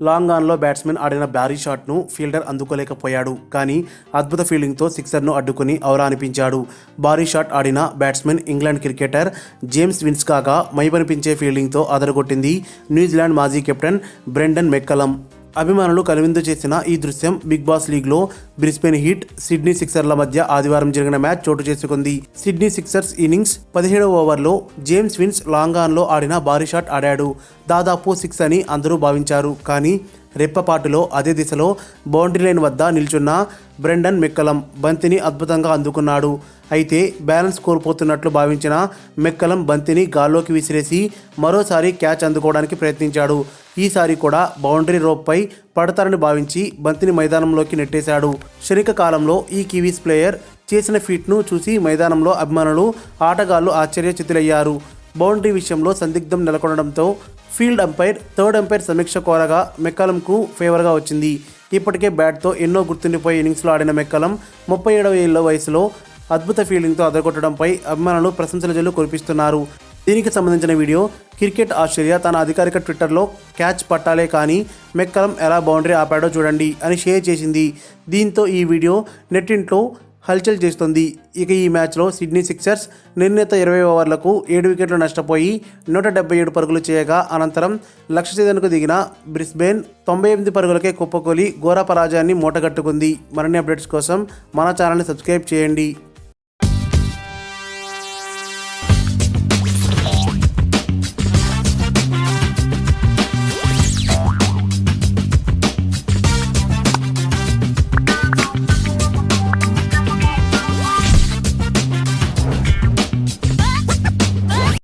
Long ఆన్లో batsmen ఆడిన భారీ షాట్ను ఫీల్డర్ అందుకోలేకపోయాడు. కానీ అద్భుత ఫీల్డింగ్తో సిక్సర్ను అడ్డుకుని ఔరా అనిపించాడు. భారీ షాట్ ఆడిన batsmen England cricketer James wins కాగా మైమనిపించే ఫీల్డింగ్తో అదరగొట్టింది న్యూజిలాండ్ మాజీ కెప్టెన్ బ్రెండన్ మెక్కలం. అభిమానులు కనువిందు చేసిన ఈ దృశ్యం బిగ్ బాస్ లీగ్లో బ్రిస్బేన్ హీట్, సిడ్నీ సిక్సర్ల మధ్య ఆదివారం జరిగిన మ్యాచ్ చోటు చేసుకుంది. సిడ్నీ సిక్సర్స్ ఇన్నింగ్స్ 17వ ఓవర్లో జేమ్స్ విన్స్ లాంగ్ ఆన్లో ఆడిన భారీ షాట్ ఆడాడు. దాదాపు 6 అని అందరూ భావించారు. కానీ రెప్పపాటులో అదే దిశలో బౌండరీ లైన్ వద్ద నిల్చున్న బ్రెండన్ మెక్కలం బంతిని అద్భుతంగా అందుకున్నాడు. అయితే బ్యాలెన్స్ కోల్పోతున్నట్లు భావించిన మెక్కలం బంతిని గాల్లోకి విసిరేసి మరోసారి క్యాచ్ అందుకోవడానికి ప్రయత్నించాడు. ఈసారి కూడా బౌండరీ రోప్పై పడతారని భావించి బంతిని మైదానంలోకి నెట్టేశాడు. క్షణిక కాలంలో ఈ కివీస్ ప్లేయర్ చేసిన ఫీట్ను చూసి మైదానంలో అభిమానులు, ఆటగాళ్లు ఆశ్చర్యచకితులయ్యారు. బౌండరీ విషయంలో సందిగ్ధం నెలకొనడంతో ఫీల్డ్ అంపైర్, థర్డ్ అంపైర్ సమీక్ష కోరగా మెక్కలంకు ఫేవర్గా వచ్చింది. ఇప్పటికే బ్యాట్తో ఎన్నో గుర్తుండిపోయే ఇన్నింగ్స్లో ఆడిన మెక్కలం 37వ ఏళ్ల వయసులో అద్భుత ఫీల్డింగ్తో అదరగొట్టడంపై అభిమానులు ప్రశంసల జల్లు కురిపిస్తున్నారు. దీనికి సంబంధించిన వీడియో క్రికెట్ ఆస్ట్రేలియా తన అధికారిక ట్విట్టర్లో క్యాచ్ పట్టాలే కానీ మెక్కలం ఎలా బౌండరీ ఆపాడో చూడండి అని షేర్ చేసింది. దీంతో ఈ వీడియో నెట్టింట్లో హల్చల్ చేస్తుంది. ఇక ఈ మ్యాచ్లో సిడ్నీ సిక్సర్స్ నిర్ణీత 20 ఓవర్లకు 7 వికెట్లు నష్టపోయి 177 పరుగులు చేయగా అనంతరం లక్ష్య ఛేదనకు దిగిన బ్రిస్బేన్ 98 పరుగులకే కుప్పకూలి ఘోర పరాజయాన్ని మూటగట్టుకుంది. మరిన్ని అప్డేట్స్ కోసం మన ఛానల్ని సబ్స్క్రైబ్ చేయండి.